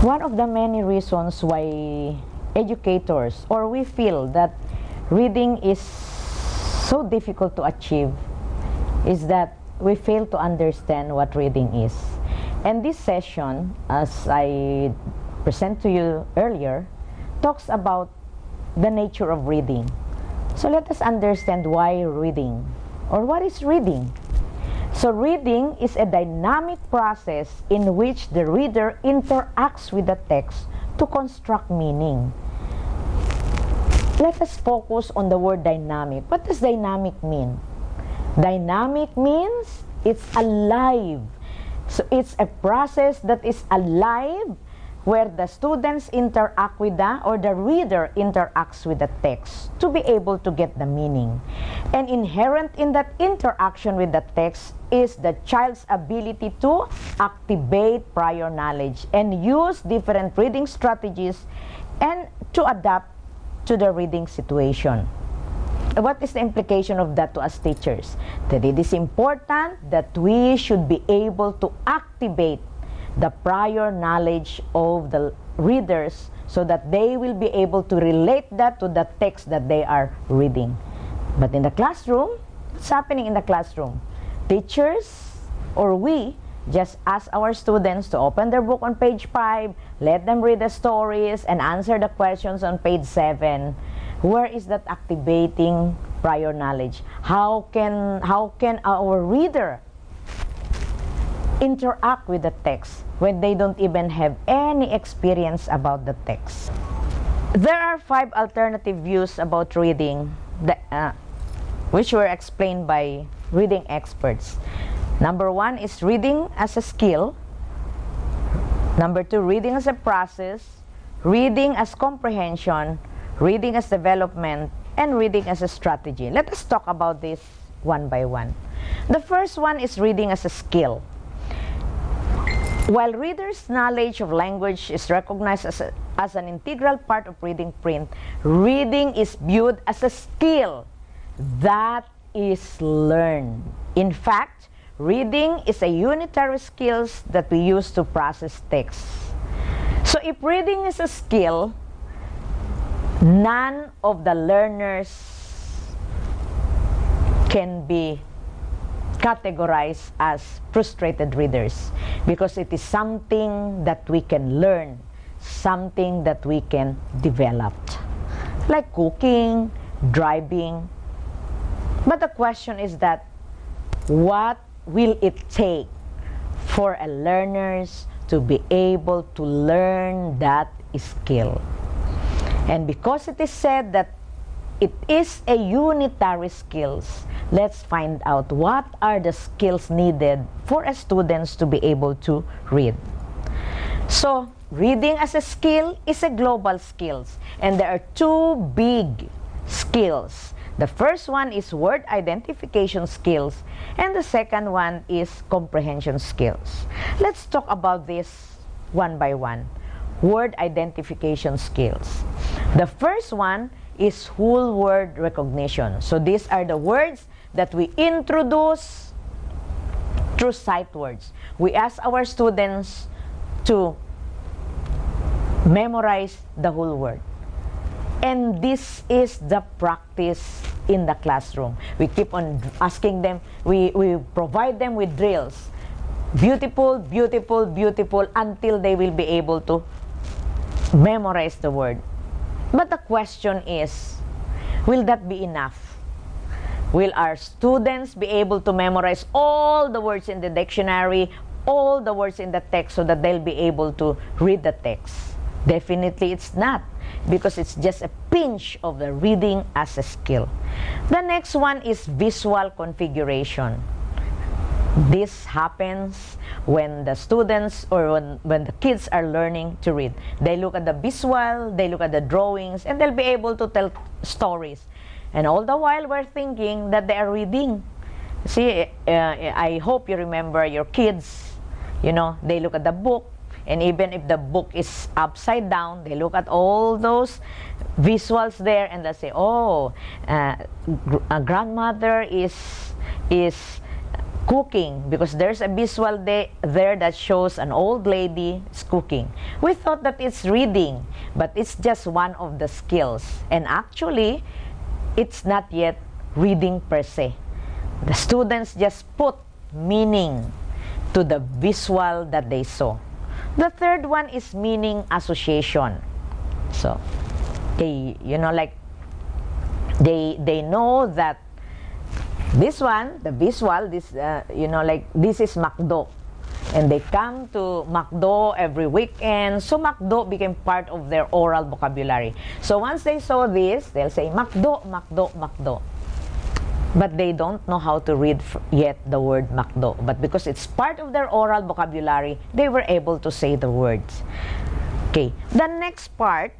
One of the many reasons why educators or we feel that reading is so difficult to achieve is that we fail to understand what reading is. And this session, as I present to you earlier, talks about the nature of reading. So let us understand why reading, or what is reading. So reading is a dynamic process in which the reader interacts with the text to construct meaning. Let us focus on the word dynamic. What does dynamic mean? Dynamic means it's alive. So it's a process that is alive where the students interact with or the reader interacts with the text to be able to get the meaning. And inherent in that interaction with the text is the child's ability to activate prior knowledge and use different reading strategies and to adapt to the reading situation. What is the implication of that to us teachers? That it is important that we should be able to activate the prior knowledge of the readers so that they will be able to relate that to the text that they are reading. But in the classroom, what's happening in the classroom? Teachers or we just ask our students to open their book on page 5, let them read the stories and answer the questions on page 7. Where is that activating prior knowledge? How can our reader interact with the text when they don't even have any experience about the text? There are 5 alternative views about reading that, which were explained by reading experts. Number 1 is reading as a skill. Number 2, reading as a process. Reading as comprehension. Reading as development, and reading as a strategy. Let us talk about this one by one. The first one is reading as a skill. While readers' knowledge of language is recognized as an integral part of reading print, reading is viewed as a skill that is learned. In fact, reading is a unitary skill that we use to process text. So if reading is a skill, none of the learners can be categorized as frustrated readers because it is something that we can learn, something that we can develop, like cooking, driving. But the question is that what will it take for a learners to be able to learn that skill? And because it is said that it is a unitary skills, let's find out what are the skills needed for a students to be able to read. So, reading as a skill is a global skills, and there are 2 big skills. The first one is word identification skills, and the second one is comprehension skills. Let's talk about this one by one. Word identification skills. The first one is whole word recognition. So these are the words that we introduce through sight words. We ask our students to memorize the whole word. And this is the practice in the classroom. We keep on asking them, we provide them with drills. Beautiful, beautiful, beautiful, until they will be able to memorize the word. But the question is, will that be enough? Will our students be able to memorize all the words in the dictionary, all the words in the text so that they'll be able to read the text? Definitely it's not, because it's just a pinch of the reading as a skill. The next one is visual configuration. This happens when the students or when the kids are learning to read. They look at the visual, they look at the drawings, and they'll be able to tell stories. And all the while we're thinking that they are reading. See, I hope you remember your kids, you know, they look at the book, and even if the book is upside down, they look at all those visuals there and they say, oh, a grandmother is cooking, because there's a visual there that shows an old lady is cooking. We thought that it's reading, but it's just one of the skills. And actually, it's not yet reading per se. The students just put meaning to the visual that they saw. The third one is meaning association. So, they, you know, like, they know that this one, the visual, this, you know, like, this is McDo. And they come to McDo every weekend. So McDo became part of their oral vocabulary. So once they saw this, they'll say, McDo, McDo, McDo. But they don't know how to read yet the word McDo. But because it's part of their oral vocabulary, they were able to say the words. Okay, the next part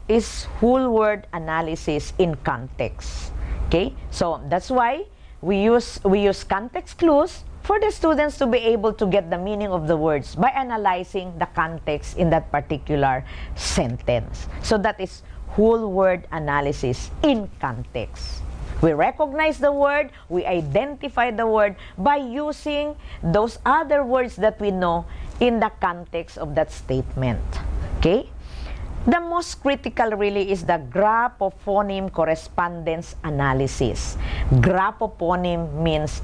is whole word analysis in context. Okay, so that's why we use context clues for the students to be able to get the meaning of the words by analyzing the context in that particular sentence. So that is whole word analysis in context. We recognize the word, we identify the word by using those other words that we know in the context of that statement. Okay? The most critical really is the graphophoneme correspondence analysis. Graphophoneme means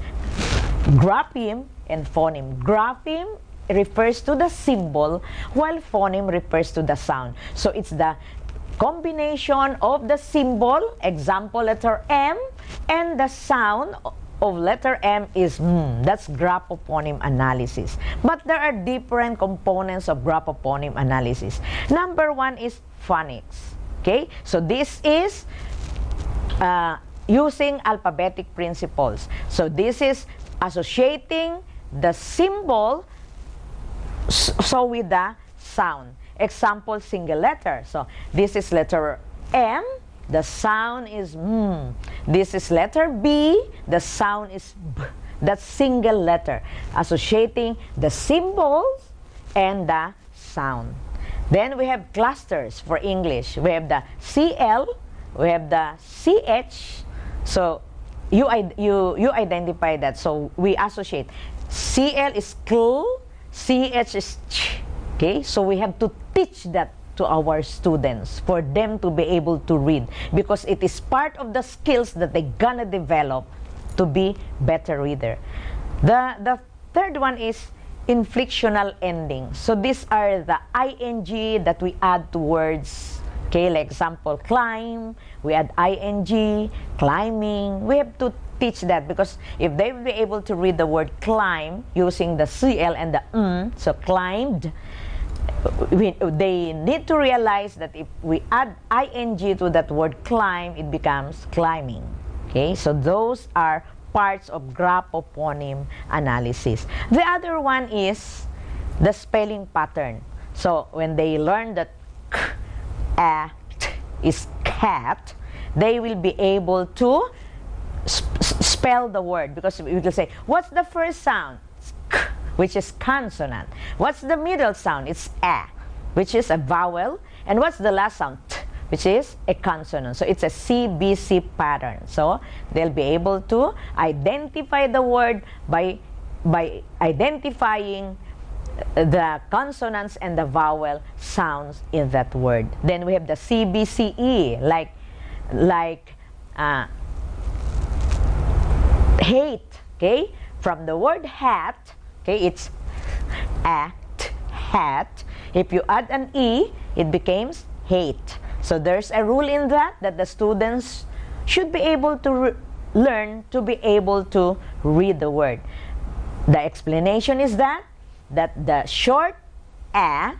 grapheme and phoneme. Grapheme refers to the symbol, while phoneme refers to the sound. So it's the combination of the symbol, example letter M, and the sound of letter M is M. That's graphophoneme analysis. But there are different components of graphophoneme analysis. Number one is phonics. Okay? So this is using alphabetic principles. So this is associating the symbol so with the sound. Example, single letter. So this is letter M, the sound is M. This is letter B, the sound is B. That's single letter, associating the symbols and the sound. Then we have clusters for English. We have the CL, we have the CH. So you identify that. So we associate. CL is CL, CH is CH. Okay, so we have to teach that to our students for them to be able to read, because it is part of the skills that they're gonna develop to be better reader. The third one is inflectional endings. So these are the ing that we add to words. Okay, like example, climb, we add ing, climbing. We have to teach that, because if they will be able to read the word climb using the CL and the so climbed, they need to realize that if we add ing to that word climb, it becomes climbing. Okay, so those are parts of graphophoneme analysis. The other one is the spelling pattern. So when they learn that k, t is cat, they will be able to spell the word, because we will say, what's the first sound? It's k, which is consonant. What's the middle sound? It's a, which is a vowel. And what's the last sound? T, which is a consonant. So it's a CBC pattern. So they'll be able to identify the word by identifying the consonants and the vowel sounds in that word. Then we have the CBCE, like hate. Okay, from the word hat. Okay, it's act, hat. If you add an E, it becomes hate. So there's a rule in that the students should be able to learn to be able to read the word. The explanation is that the short A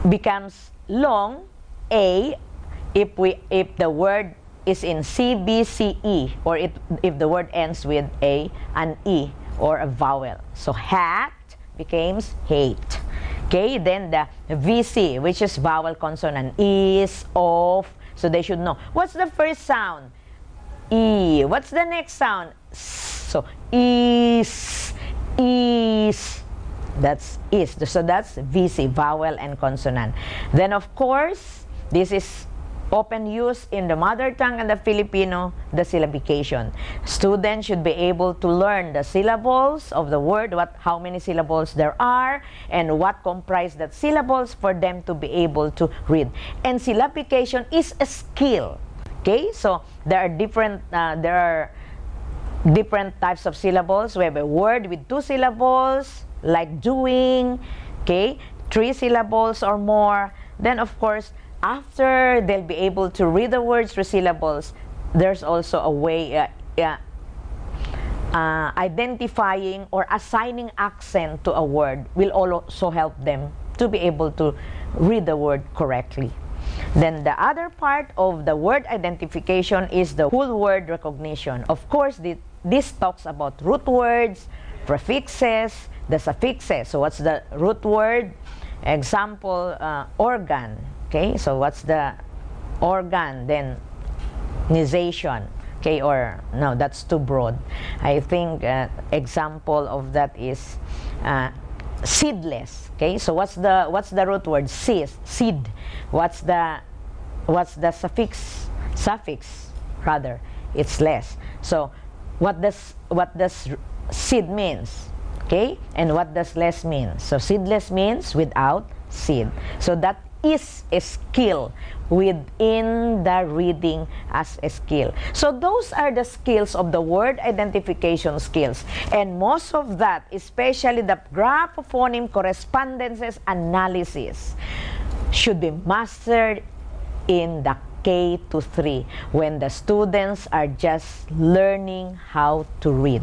becomes long A if the word is in CBCE, or if the word ends with an E or a vowel. So hat becomes hate. Okay, then the VC, which is vowel consonant, is, of. So they should know. What's the first sound? E. What's the next sound? S. So is. That's is. So that's VC, vowel and consonant. Then of course, this is often used in the mother tongue and the Filipino, the syllabication. Students should be able to learn the syllables of the word, how many syllables there are, and what comprise that syllables for them to be able to read. And syllabication is a skill. Okay, so there are different types of syllables. We have a word with 2 syllables, like doing, okay, 3 syllables or more. Then, of course, after they'll be able to read the words through syllables, there's also a way identifying or assigning accent to a word will also help them to be able to read the word correctly. Then the other part of the word identification is the whole word recognition. Of course, this talks about root words, prefixes, the suffixes. So what's the root word? Example, organ. Okay, so what's the organ? Then nization. Okay, or no, that's too broad. I think example of that is seedless. Okay, so what's the root word? Seed. What's the suffix rather? It's less. So what does seed means? Okay, and what does less mean? So seedless means without seed. So that is a skill within the reading as a skill. So those are the skills of the word identification skills. And most of that, especially the graphophoneme correspondences analysis, should be mastered in the K to 3 when the students are just learning how to read.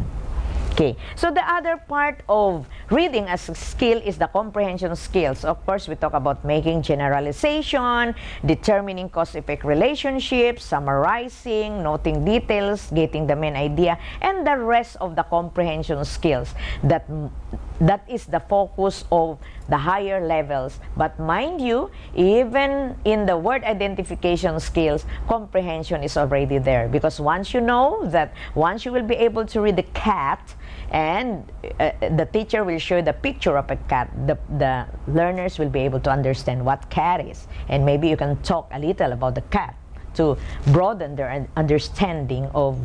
Okay, so the other part of reading as a skill is the comprehension skills. Of course, we talk about making generalization, determining cause-effect relationships, summarizing, noting details, getting the main idea, and the rest of the comprehension skills. That is the focus of the higher levels. But mind you, even in the word identification skills, comprehension is already there. Because once you know that, once you will be able to read the cat, and the teacher will show the picture of a cat, the learners will be able to understand what cat is. And maybe you can talk a little about the cat to broaden their understanding of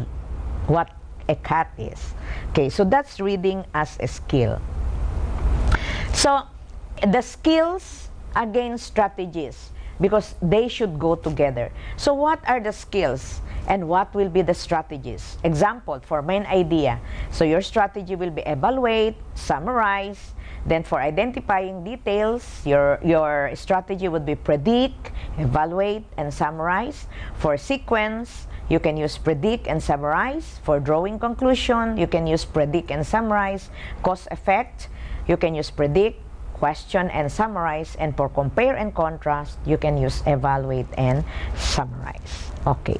what a cat is. Okay, so that's reading as a skill. So the skills against strategies, because they should go together. So what are the skills and what will be the strategies? Example, for main idea. So your strategy will be evaluate, summarize. Then for identifying details, your strategy would be predict, evaluate, and summarize. For sequence, you can use predict and summarize. For drawing conclusion, you can use predict and summarize. Cause effect, you can use predict, question, and summarize. And for compare and contrast, you can use evaluate and summarize. Okay.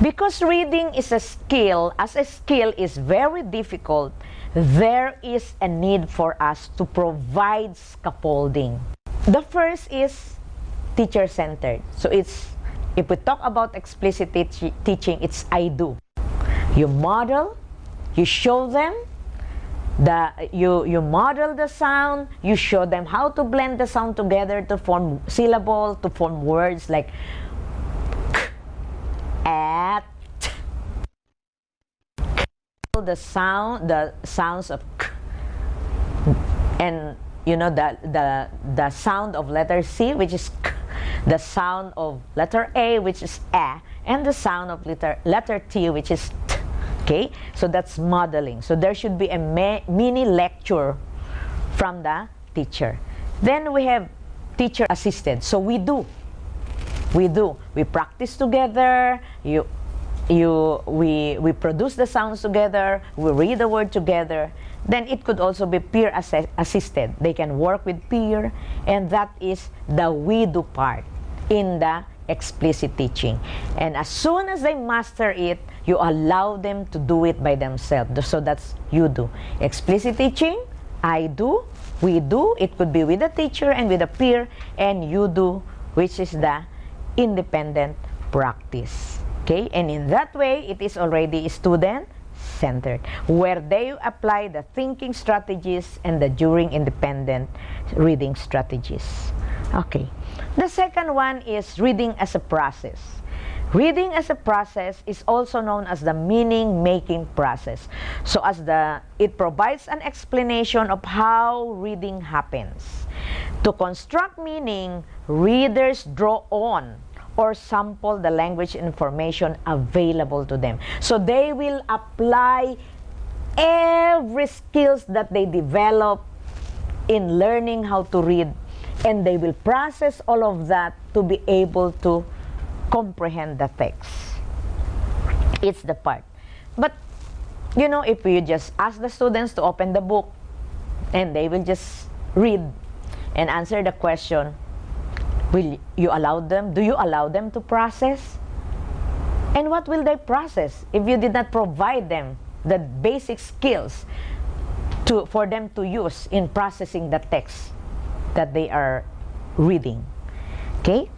Because reading is a skill, as a skill is very difficult, there is a need for us to provide scaffolding. The first is teacher-centered. So if we talk about explicit teaching, it's I do. You model, you show them, you model the sound, you show them how to blend the sound together to form syllable, to form words like k, at, the sounds of k, and you know the sound of letter C, which is k, the sound of letter A, which is a, and the sound of letter T, which is t. Okay, so that's modeling. So there should be a mini lecture from the teacher. Then we have teacher assisted. So we practice together. We produce the sounds together. We read the word together. Then it could also be peer assisted. They can work with peer, and that is the we do part in the explicit teaching. And as soon as they master it, you allow them to do it by themselves. So that's you do. Explicit teaching, I do, we do. It could be with the teacher and with a peer, and you do, which is the independent practice. Okay, and in that way, it is already student-centered, where they apply the thinking strategies and the during independent reading strategies. Okay. The second one is reading as a process. Reading as a process is also known as the meaning-making process. So it provides an explanation of how reading happens. To construct meaning, readers draw on or sample the language information available to them. So they will apply every skills that they develop in learning how to read, and they will process all of that to be able to comprehend the text. It's the part. But, you know, if you just ask the students to open the book and they will just read and answer the question, will you allow them? Do you allow them to process? And what will they process if you did not provide them the basic skills for them to use in processing the text that they are reading? Okay?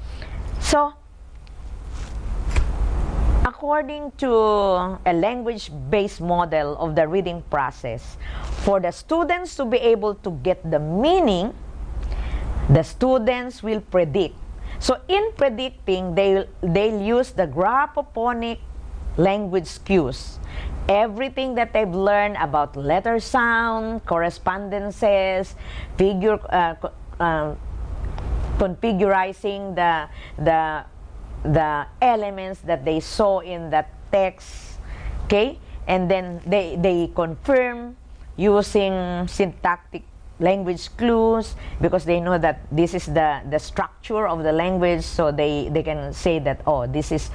So, according to a language-based model of the reading process, for the students to be able to get the meaning, the students will predict. So in predicting, they'll use the graphophonic language cues. Everything that they've learned about letter sound, correspondences, configurizing the elements that they saw in the text, okay? And then they confirm using syntactic language clues, because they know that this is the structure of the language, so they can say that, oh, this is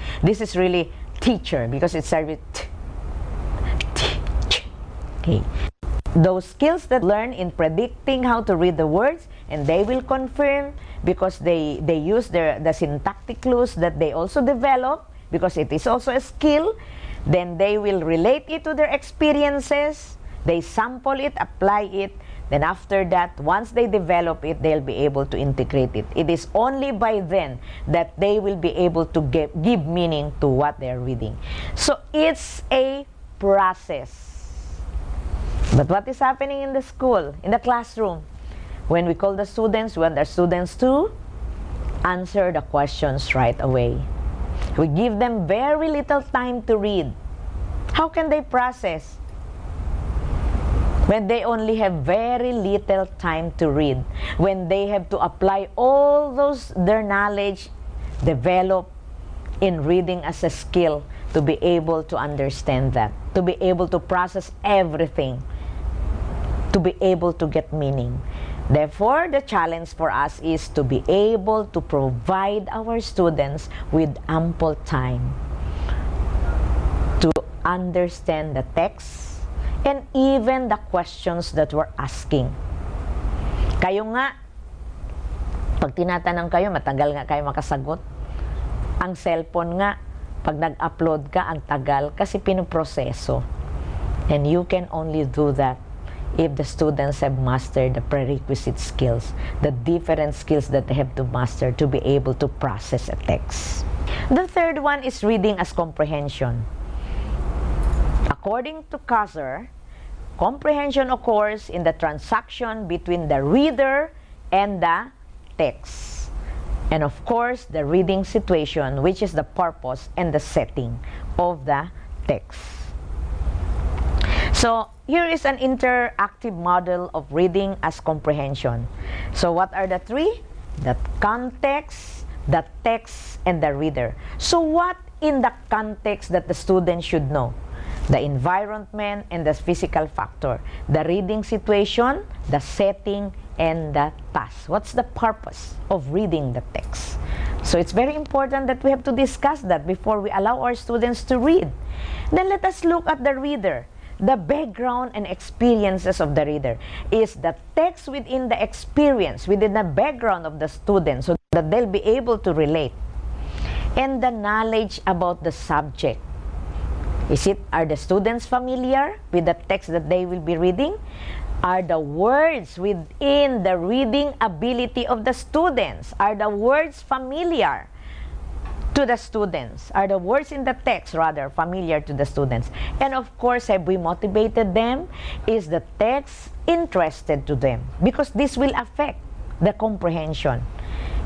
really teacher, because it starts with okay. Those skills that learn in predicting how to read the words, and they will confirm because they use the syntactic clues that they also develop, because it is also a skill. Then they will relate it to their experiences, they sample it, apply it. Then after that, once they develop it, they'll be able to integrate it. It is only by then that they will be able to give meaning to what they're reading. So it's a process. But what is happening in the school, in the classroom? When we call the students, we want the students to answer the questions right away. We give them very little time to read. How can they process when they only have very little time to read? When they have to apply all their knowledge developed in reading as a skill to be able to understand that, to be able to process everything, to be able to get meaning. Therefore, the challenge for us is to be able to provide our students with ample time to understand the text and even the questions that we're asking. Kayo nga, pag tinatanong kayo, matagal nga kayo makasagot. Ang cellphone nga, pag nag-upload ka, ang tagal kasi pinoproseso. And you can only do that if the students have mastered the prerequisite skills, the different skills that they have to master to be able to process a text. The third one is reading as comprehension. According to Kaiser, comprehension occurs in the transaction between the reader and the text. And of course, the reading situation, which is the purpose and the setting of the text. So, here is an interactive model of reading as comprehension. So, what are the three? The context, the text, and the reader. So, what in the context that the student should know? The environment and the physical factor. The reading situation, the setting, and the task. What's the purpose of reading the text? So, it's very important that we have to discuss that before we allow our students to read. Then, let us look at the reader. The background and experiences of the reader is the text within the experience, within the background of the student, so that they'll be able to relate. And the knowledge about the subject. Are the students familiar with the text that they will be reading? Are the words within the reading ability of the students? Are the words familiar to the students? Are the words in the text, rather, familiar to the students? And of course, have we motivated them? Is the text interested to them? Because this will affect the comprehension.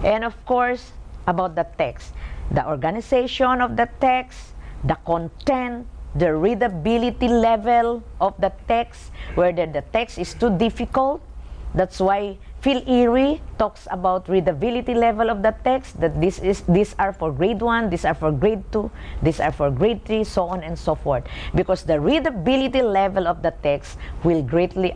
And of course, about the text, the organization of the text, the content, the readability level of the text, whether the text is too difficult. That's why Phil Erie talks about readability level of the text, that these are for grade 1, these are for grade 2, these are for grade 3, so on and so forth. Because the readability level of the text will greatly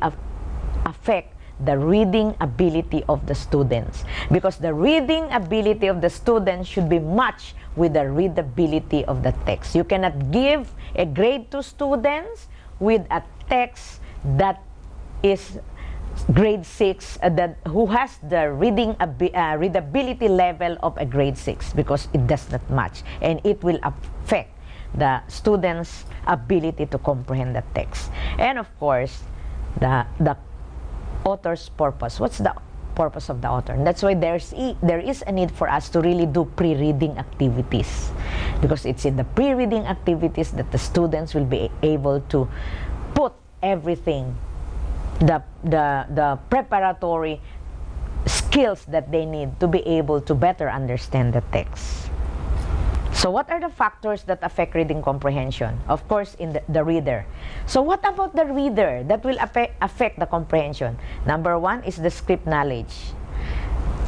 affect the reading ability of the students. Because the reading ability of the students should be matched with the readability of the text. You cannot give a grade 2 students with a text that is grade 6 who has the readability level of a grade 6, because it does not match, and it will affect the students' ability to comprehend the text. And of course, the author's purpose. What's the purpose of the author? And that's why there is a need for us to really do pre-reading activities, because it's in the pre-reading activities that the students will be able to put everything, the preparatory skills that they need to be able to better understand the text. So what are the factors that affect reading comprehension? Of course, in the reader. So what about the reader that will affect the comprehension? Number 1 is the script knowledge.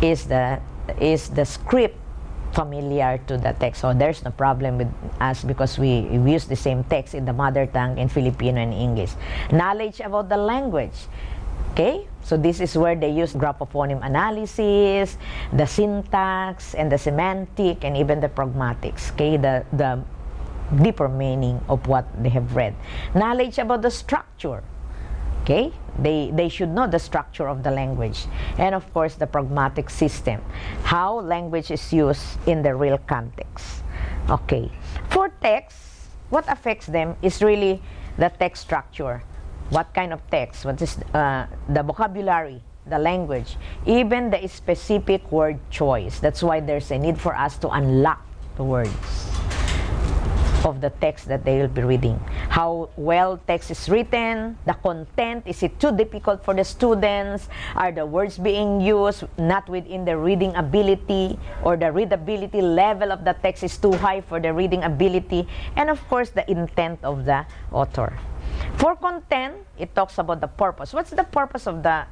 Is the script familiar to the text? So there's no problem with us, because we use the same text in the mother tongue, in Filipino and English. Knowledge about the language. Okay, so this is where they use graphophoneme analysis, the syntax, and the semantic, and even the pragmatics. Okay, the deeper meaning of what they have read. Knowledge about the structure. Okay, they should know the structure of the language. And of course, the pragmatic system, how language is used in the real context. Okay, for text, what affects them is really the text structure. What kind of text? What is the vocabulary, the language, even the specific word choice. That's why there's a need for us to unlock the words of the text that they will be reading. How well text is written, the content, is it too difficult for the students? Are the words being used not within the reading ability, or the readability level of the text is too high for the reading ability? And of course, the intent of the author. For content, it talks about the purpose. What's the purpose of the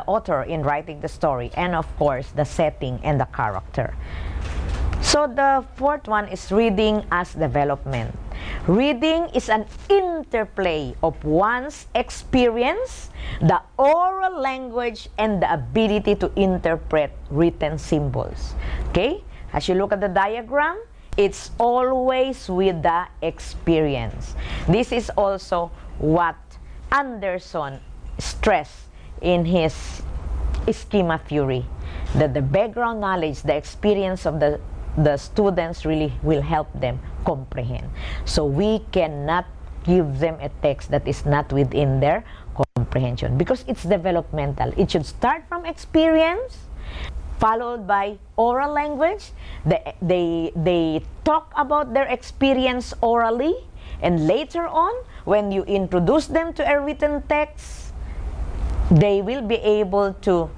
author in writing the story? And of course, the setting and the character. So the fourth one is reading as development. Reading is an interplay of one's experience, the oral language, and the ability to interpret written symbols. Okay? As you look at the diagram, it's always with the experience. This is also what Anderson stressed in his schema theory, that the background knowledge, the experience of the students really will help them comprehend. So we cannot give them a text that is not within their comprehension, because it's developmental. It should start from experience, followed by oral language. They talk about their experience orally, and later on, when you introduce them to a written text, they will be able to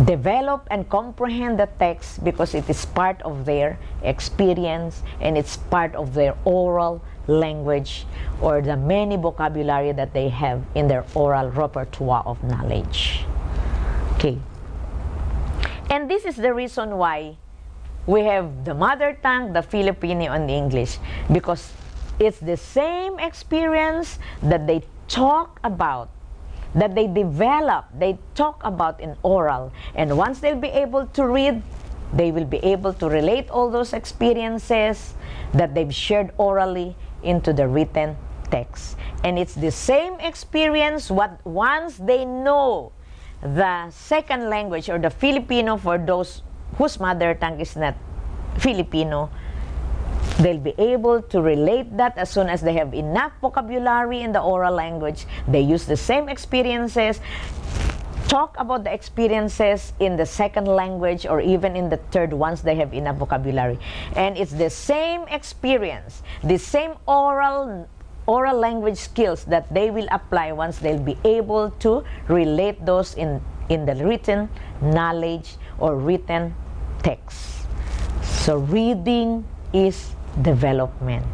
develop and comprehend the text, because it is part of their experience and it's part of their oral language, or the many vocabulary that they have in their oral repertoire of knowledge. Okay. And this is the reason why we have the mother tongue, the Filipino, and the English, because it's the same experience that they talk about, that they develop, they talk about in oral. And once they'll be able to read, they will be able to relate all those experiences that they've shared orally into the written text. And it's the same experience once they know the second language, or the Filipino, for those whose mother tongue is not Filipino, they'll be able to relate that as soon as they have enough vocabulary in the oral language. They use the same experiences, talk about the experiences in the second language, or even in the third, once they have enough vocabulary. And it's the same experience, the same oral language skills that they will apply once they'll be able to relate those in the written knowledge or written text. So reading is development.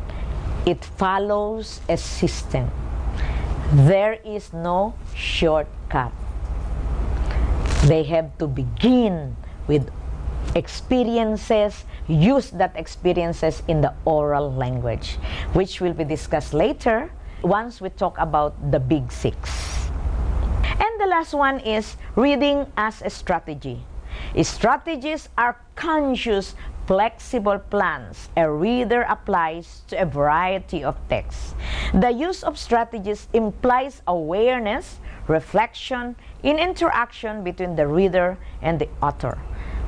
It follows a system. There is no shortcut. They have to begin with experiences, use that experiences in the oral language, which will be discussed later once we talk about the big six. And the last one is reading as a strategy. Strategies are conscious, flexible plans a reader applies to a variety of texts. The use of strategies implies awareness, reflection, in interaction between the reader and the author.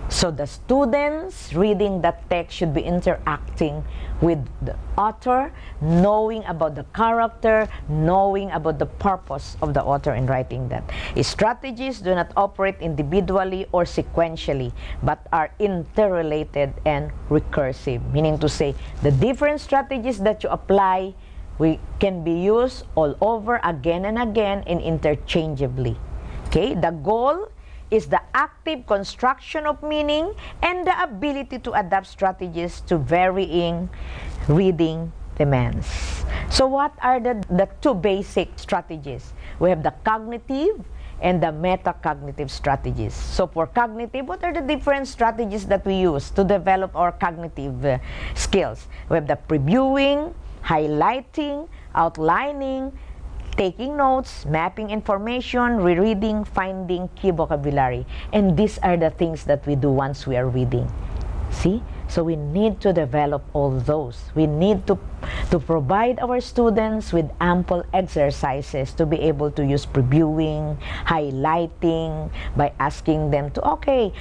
So the students reading that text should be interacting with the author, knowing about the character, knowing about the purpose of the author in writing that. Strategies do not operate individually or sequentially, but are interrelated and recursive. Meaning to say, the different strategies that you apply can be used all over again and again and interchangeably. Okay, the goal is the active construction of meaning and the ability to adapt strategies to varying reading demands. So what are the two basic strategies? We have the cognitive and the metacognitive strategies. So for cognitive, what are the different strategies that we use to develop our cognitive skills? We have the previewing, highlighting, outlining, taking notes, mapping information, rereading, finding key vocabulary. And these are the things that we do once we are reading. See? So we need to develop all those. We need to provide our students with ample exercises to be able to use previewing, highlighting, by asking them to,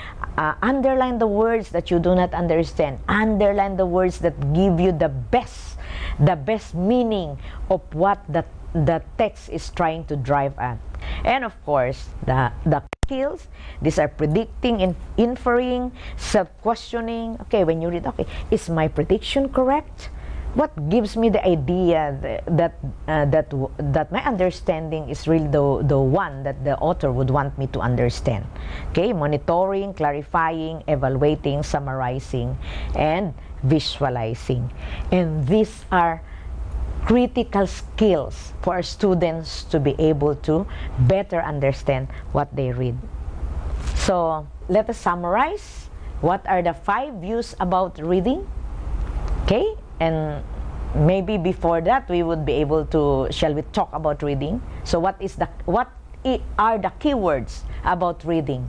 underline the words that you do not understand. Underline the words that give you the best meaning of what the text is trying to drive at. And of course, the skills, these are predicting, inferring, self-questioning. Okay, when you read, is my prediction correct? What gives me the idea that my understanding is really the one that the author would want me to understand? Okay, monitoring, clarifying, evaluating, summarizing, and visualizing. And these are critical skills for our students to be able to better understand what they read. So let us summarize. What are the 5 views about reading? Okay, and maybe before that we would be able to, shall we talk about reading? So what are the keywords about reading?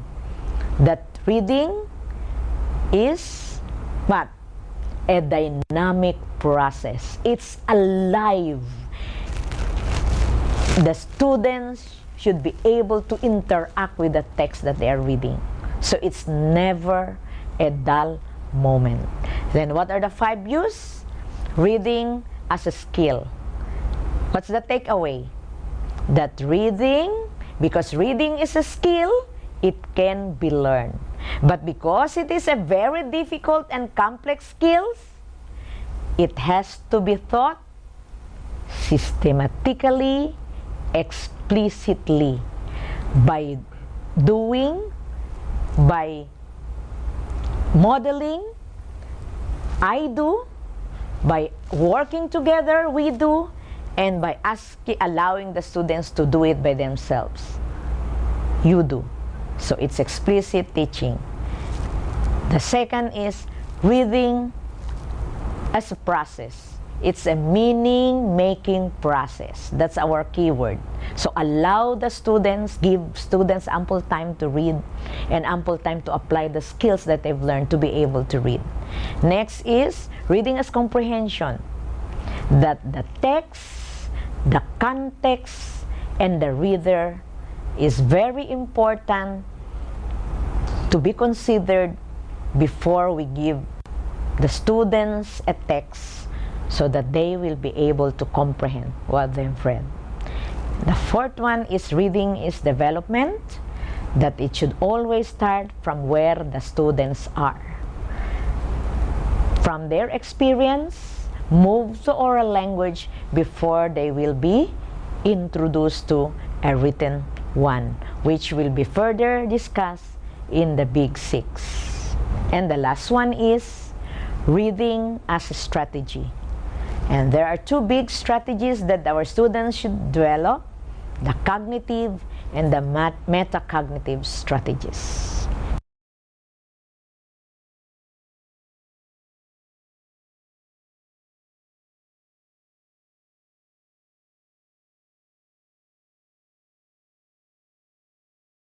That reading is what? A dynamic process. It's alive. The students should be able to interact with the text that they are reading. So it's never a dull moment. Then what are the 5 views? Reading as a skill. What's the takeaway? That reading, because reading is a skill, it can be learned. But because it is a very difficult and complex skill, it has to be taught systematically, explicitly, by doing, by modeling, I do, by working together, we do, and by allowing the students to do it by themselves. You do. So it's explicit teaching. The second is reading as a process. It's a meaning-making process. That's our keyword. So allow the students, give students ample time to read and ample time to apply the skills that they've learned to be able to read. Next is reading as comprehension. That the text, the context, and the reader is very important to be considered before we give the students a text so that they will be able to comprehend what they've read. The fourth one is reading is development, that it should always start from where the students are. From their experience, move to oral language before they will be introduced to a written one, which will be further discussed in the Big Six. And the last one is reading as a strategy. And there are two big strategies that our students should develop: the cognitive and the metacognitive strategies.